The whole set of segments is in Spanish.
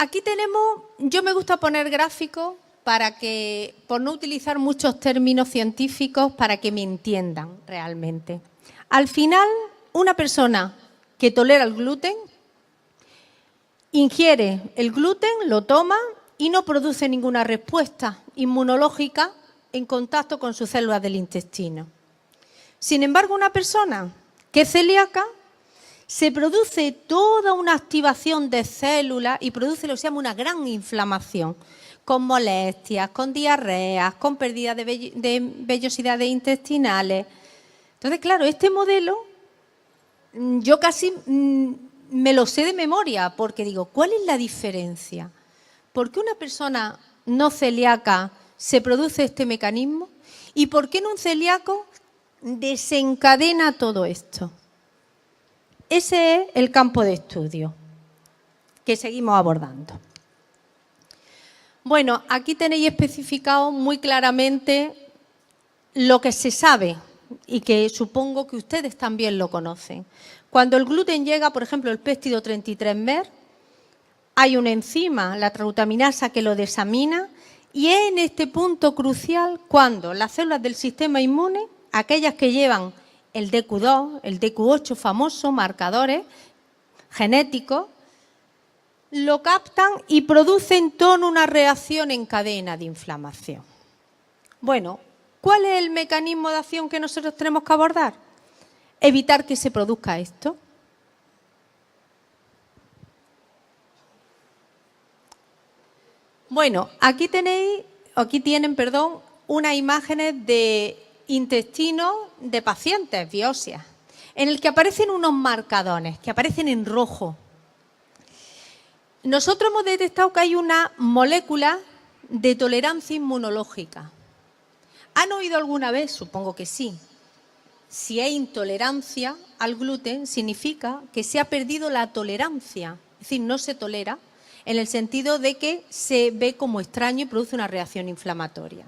Aquí tenemos, yo me gusta poner gráficos para que, por no utilizar muchos términos científicos, para que me entiendan realmente. Al final, una persona que tolera el gluten, ingiere el gluten, lo toma y no produce ninguna respuesta inmunológica en contacto con sus células del intestino. Sin embargo, una persona que es celíaca, se produce toda una activación de células y produce lo que se llama una gran inflamación, con molestias, con diarreas, con pérdida de vellosidades intestinales. Entonces, claro, este modelo yo casi me lo sé de memoria, porque digo, ¿cuál es la diferencia? ¿Por qué una persona no celíaca se produce este mecanismo? ¿Y por qué en un celíaco desencadena todo esto? Ese es el campo de estudio que seguimos abordando. Bueno, aquí tenéis especificado muy claramente lo que se sabe y que supongo que ustedes también lo conocen. Cuando el gluten llega, por ejemplo, el péptido 33-mer, hay una enzima, la transglutaminasa, que lo desamina, y es en este punto crucial cuando las células del sistema inmune, aquellas que llevan el DQ2, el DQ8 famoso, marcadores genéticos, lo captan y producen toda una reacción en cadena de inflamación. Bueno, ¿cuál es el mecanismo de acción que nosotros tenemos que abordar? Evitar que se produzca esto. Bueno, aquí tienen, unas imágenes de intestino de pacientes, biopsias, en el que aparecen unos marcadores, que aparecen en rojo. Nosotros hemos detectado que hay una molécula de tolerancia inmunológica. ¿Han oído alguna vez? Supongo que sí. Si hay intolerancia al gluten, significa que se ha perdido la tolerancia, es decir, no se tolera, en el sentido de que se ve como extraño y produce una reacción inflamatoria.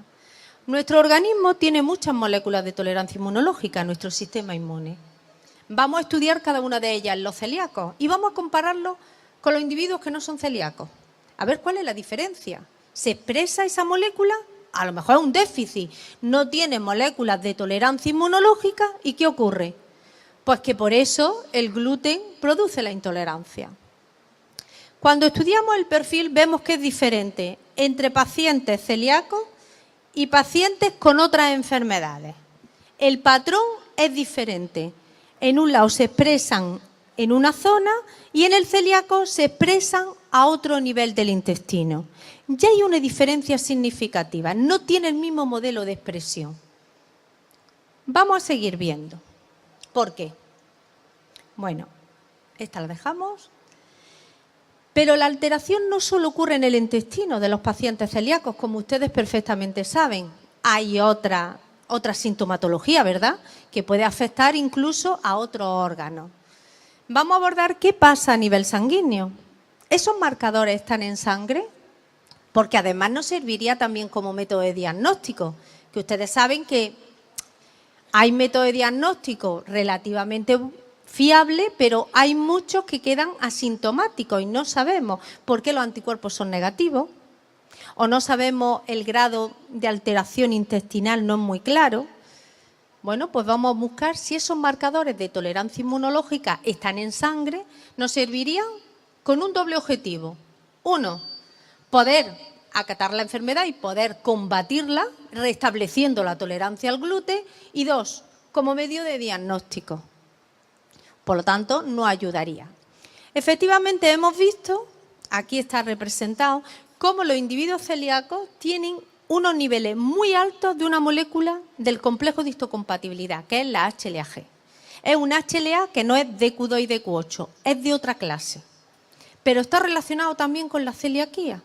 Nuestro organismo tiene muchas moléculas de tolerancia inmunológica, nuestro sistema inmune. Vamos a estudiar cada una de ellas en los celíacos y vamos a compararlo con los individuos que no son celíacos. A ver cuál es la diferencia. ¿Se expresa esa molécula? A lo mejor es un déficit. No tiene moléculas de tolerancia inmunológica. ¿Y qué ocurre? Pues que por eso el gluten produce la intolerancia. Cuando estudiamos el perfil vemos que es diferente entre pacientes celíacos y pacientes con otras enfermedades. El patrón es diferente. En un lado se expresan en una zona y en el celíaco se expresan a otro nivel del intestino. Ya hay una diferencia significativa, no tiene el mismo modelo de expresión. Vamos a seguir viendo. ¿Por qué? Bueno, esta la dejamos. Pero la alteración no solo ocurre en el intestino de los pacientes celíacos, como ustedes perfectamente saben. Hay otra sintomatología, ¿verdad?, que puede afectar incluso a otros órganos. Vamos a abordar qué pasa a nivel sanguíneo. ¿Esos marcadores están en sangre? Porque además nos serviría también como método de diagnóstico, que ustedes saben que hay métodos de diagnóstico relativamente fiable, pero hay muchos que quedan asintomáticos y no sabemos por qué los anticuerpos son negativos o no sabemos el grado de alteración intestinal, no es muy claro. Bueno, pues vamos a buscar si esos marcadores de tolerancia inmunológica están en sangre. Nos servirían con un doble objetivo. Uno, poder acatar la enfermedad y poder combatirla restableciendo la tolerancia al gluten. Y dos, como medio de diagnóstico. Por lo tanto, nos ayudaría. Efectivamente, hemos visto, aquí está representado, cómo los individuos celíacos tienen unos niveles muy altos de una molécula del complejo de histocompatibilidad, que es la HLA-G. Es una HLA que no es DQ2 y DQ8, es de otra clase, pero está relacionado también con la celiaquía.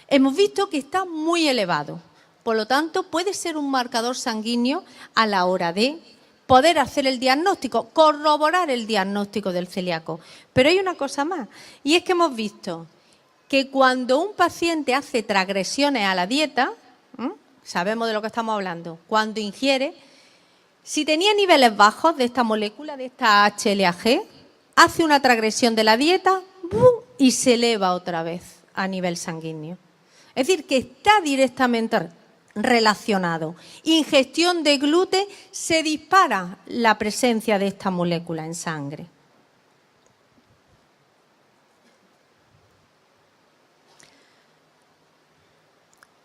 Hemos visto que está muy elevado, por lo tanto, puede ser un marcador sanguíneo a la hora de poder hacer el diagnóstico, corroborar el diagnóstico del celíaco. Pero hay una cosa más, y es que hemos visto que cuando un paciente hace transgresiones a la dieta, sabemos de lo que estamos hablando, cuando ingiere, si tenía niveles bajos de esta molécula, de esta HLA-G, hace una transgresión de la dieta y se eleva otra vez a nivel sanguíneo. Es decir, que está directamente relacionado. Ingestión de gluten, se dispara la presencia de esta molécula en sangre.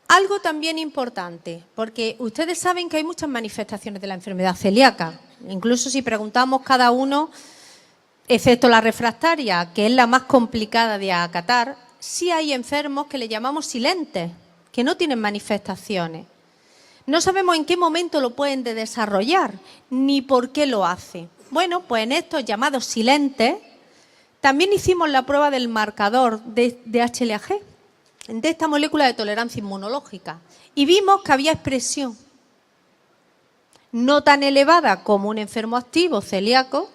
Algo también importante, porque ustedes saben que hay muchas manifestaciones de la enfermedad celíaca. Incluso si preguntamos cada uno, excepto la refractaria, que es la más complicada de acatar, sí hay enfermos que le llamamos silentes, que no tienen manifestaciones. No sabemos en qué momento lo pueden desarrollar, ni por qué lo hace. Bueno, pues en estos llamados silentes, también hicimos la prueba del marcador de HLA-G, de esta molécula de tolerancia inmunológica, y vimos que había expresión, no tan elevada como un enfermo activo celíaco,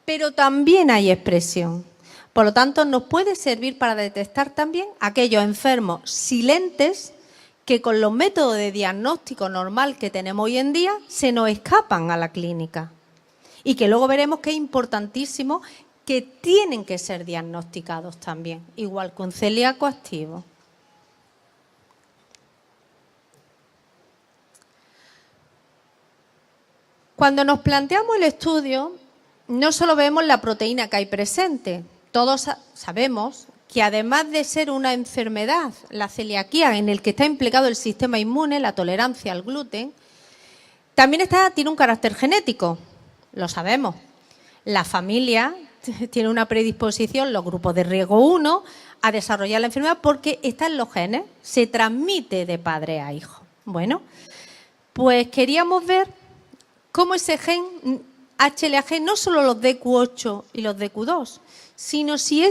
pero también hay expresión. Por lo tanto, nos puede servir para detectar también aquellos enfermos silentes que con los métodos de diagnóstico normal que tenemos hoy en día se nos escapan a la clínica. Y que luego veremos que es importantísimo que tienen que ser diagnosticados también, igual que un celíaco activo. Cuando nos planteamos el estudio, no solo vemos la proteína que hay presente, todos sabemos que además de ser una enfermedad, la celiaquía, en el que está implicado el sistema inmune, la tolerancia al gluten, también tiene un carácter genético, lo sabemos. La familia tiene una predisposición, los grupos de riesgo 1, a desarrollar la enfermedad porque está en los genes, se transmite de padre a hijo. Bueno, pues queríamos ver cómo ese gen HLA-G, no solo los DQ8 y los DQ2, sino si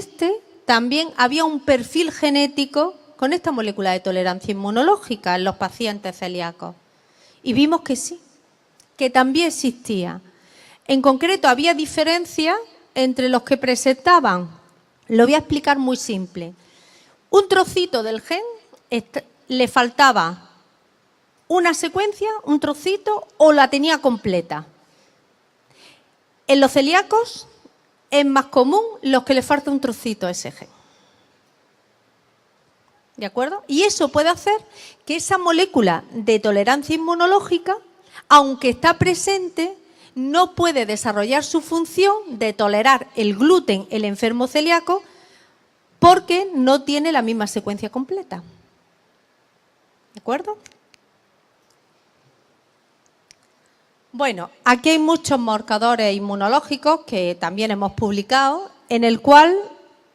también había un perfil genético con esta molécula de tolerancia inmunológica en los pacientes celíacos. Y vimos que sí, que también existía. En concreto, había diferencias entre los que presentaban, lo voy a explicar muy simple, un trocito del gen le faltaba una secuencia, un trocito, o la tenía completa. En los celíacos es más común los que le falta un trocito a ese gen. ¿De acuerdo? Y eso puede hacer que esa molécula de tolerancia inmunológica, aunque está presente, no puede desarrollar su función de tolerar el gluten, el enfermo celíaco, porque no tiene la misma secuencia completa. ¿De acuerdo? Bueno, aquí hay muchos marcadores inmunológicos que también hemos publicado, en el cual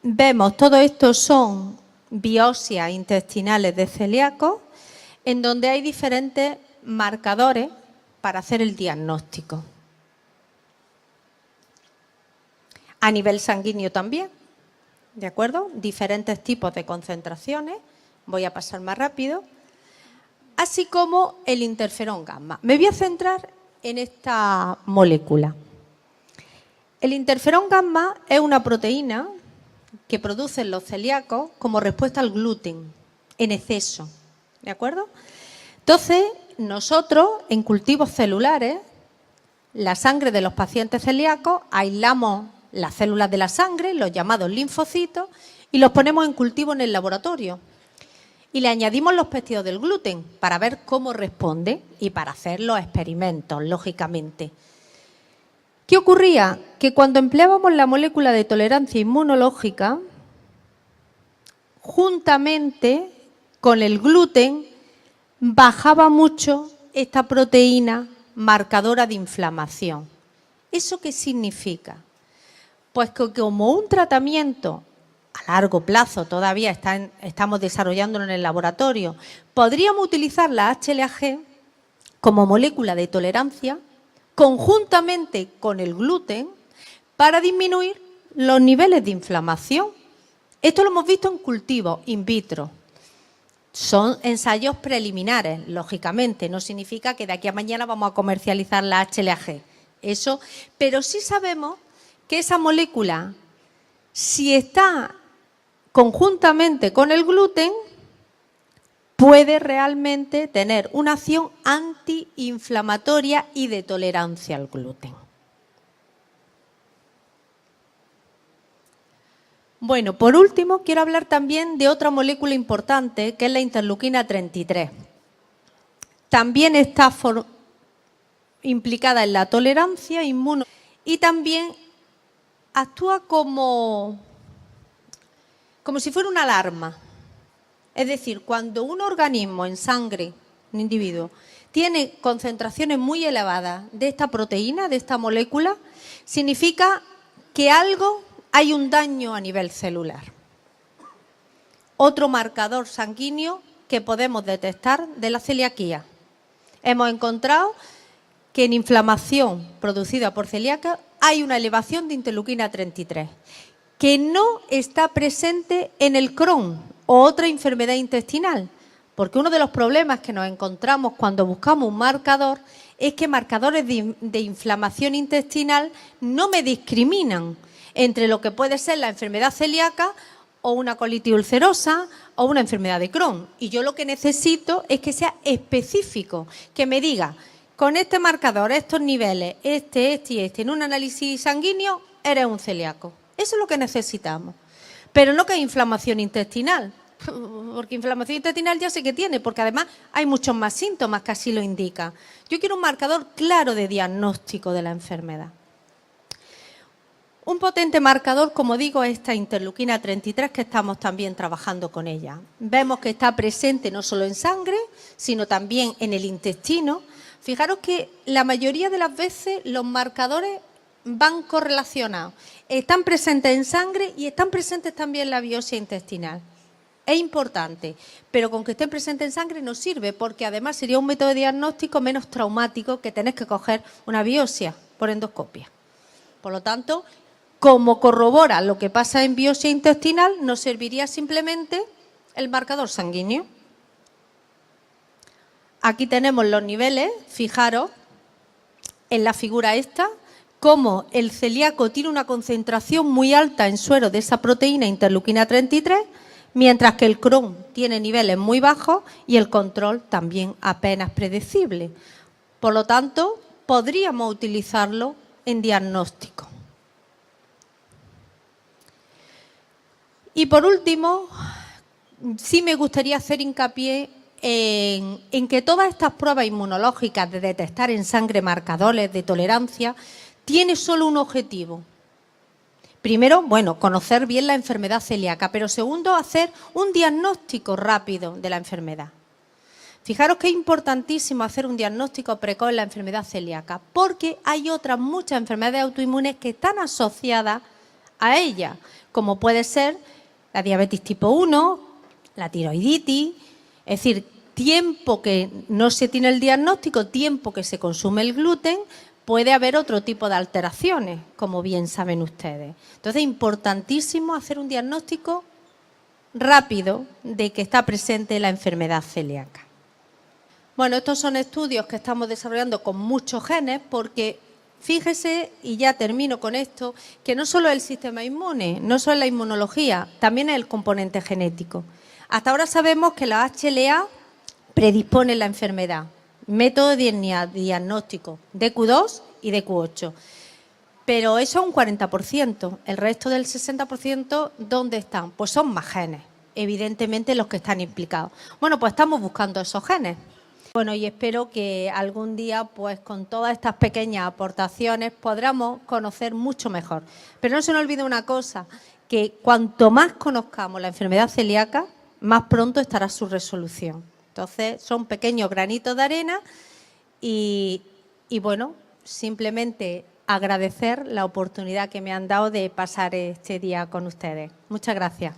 vemos, todo esto son biopsias intestinales de celíacos, en donde hay diferentes marcadores para hacer el diagnóstico. A nivel sanguíneo también, ¿de acuerdo? Diferentes tipos de concentraciones, voy a pasar más rápido, así como el interferón gamma. Me voy a centrar en esta molécula. El interferón gamma es una proteína que producen los celíacos como respuesta al gluten en exceso, ¿de acuerdo? Entonces, nosotros en cultivos celulares, la sangre de los pacientes celíacos, aislamos las células de la sangre, los llamados linfocitos, y los ponemos en cultivo en el laboratorio. Y le añadimos los péptidos del gluten para ver cómo responde y para hacer los experimentos, lógicamente. ¿Qué ocurría? Que cuando empleábamos la molécula de tolerancia inmunológica, juntamente con el gluten, bajaba mucho esta proteína marcadora de inflamación. ¿Eso qué significa? Pues que como un tratamiento a largo plazo, todavía estamos desarrollándolo en el laboratorio, podríamos utilizar la HLA-G como molécula de tolerancia conjuntamente con el gluten para disminuir los niveles de inflamación. Esto lo hemos visto en cultivos in vitro. Son ensayos preliminares, lógicamente, no significa que de aquí a mañana vamos a comercializar la HLA-G. Eso, pero sí sabemos que esa molécula, si está conjuntamente con el gluten, puede realmente tener una acción antiinflamatoria y de tolerancia al gluten. Bueno, por último, quiero hablar también de otra molécula importante, que es la interleuquina 33. También está implicada en la tolerancia inmuno y también actúa como si fuera una alarma. Es decir, cuando un organismo en sangre, un individuo, tiene concentraciones muy elevadas de esta proteína, de esta molécula, significa que hay un daño a nivel celular. Otro marcador sanguíneo que podemos detectar de la celiaquía. Hemos encontrado que en inflamación producida por celíaca hay una elevación de interleuquina 33, que no está presente en el Crohn o otra enfermedad intestinal, porque uno de los problemas que nos encontramos cuando buscamos un marcador es que marcadores de inflamación intestinal no me discriminan entre lo que puede ser la enfermedad celíaca o una colitis ulcerosa o una enfermedad de Crohn. Y yo lo que necesito es que sea específico, que me diga, con este marcador, estos niveles, este y este, en un análisis sanguíneo, eres un celíaco. Eso es lo que necesitamos. Pero no que hay inflamación intestinal, porque inflamación intestinal ya sé que tiene, porque además hay muchos más síntomas que así lo indican. Yo quiero un marcador claro de diagnóstico de la enfermedad. Un potente marcador, como digo, es esta interleuquina 33, que estamos también trabajando con ella. Vemos que está presente no solo en sangre, sino también en el intestino. Fijaros que la mayoría de las veces los marcadores van correlacionados. Están presentes en sangre y están presentes también en la biopsia intestinal. Es importante, pero con que estén presentes en sangre no sirve, porque además sería un método de diagnóstico menos traumático que tener que coger una biopsia por endoscopia. Por lo tanto, como corrobora lo que pasa en biopsia intestinal, nos serviría simplemente el marcador sanguíneo. Aquí tenemos los niveles, fijaros, en la figura esta, cómo el celíaco tiene una concentración muy alta en suero de esa proteína interleuquina 33, mientras que el Crohn tiene niveles muy bajos y el control también apenas predecible. Por lo tanto, podríamos utilizarlo en diagnóstico. Y por último, sí me gustaría hacer hincapié en que todas estas pruebas inmunológicas de detectar en sangre marcadores de tolerancia tiene solo un objetivo. Primero, bueno, conocer bien la enfermedad celíaca, pero segundo, hacer un diagnóstico rápido de la enfermedad. Fijaros que es importantísimo hacer un diagnóstico precoz en la enfermedad celíaca, porque hay otras muchas enfermedades autoinmunes que están asociadas a ella, como puede ser la diabetes tipo 1, la tiroiditis, es decir, tiempo que no se tiene el diagnóstico, tiempo que se consume el gluten, puede haber otro tipo de alteraciones, como bien saben ustedes. Entonces, es importantísimo hacer un diagnóstico rápido de que está presente la enfermedad celíaca. Bueno, estos son estudios que estamos desarrollando con muchos genes porque, fíjese, y ya termino con esto, que no solo es el sistema inmune, no solo es la inmunología, también es el componente genético. Hasta ahora sabemos que la HLA predispone la enfermedad. Método de diagnóstico, DQ2 y DQ8. Pero eso es un 40%. El resto del 60%, ¿dónde están? Pues son más genes, evidentemente los que están implicados. Bueno, pues estamos buscando esos genes. Bueno, y espero que algún día, pues con todas estas pequeñas aportaciones, podamos conocer mucho mejor. Pero no se nos olvide una cosa, que cuanto más conozcamos la enfermedad celíaca, más pronto estará su resolución. Entonces, son pequeños granitos de arena y bueno, simplemente agradecer la oportunidad que me han dado de pasar este día con ustedes. Muchas gracias.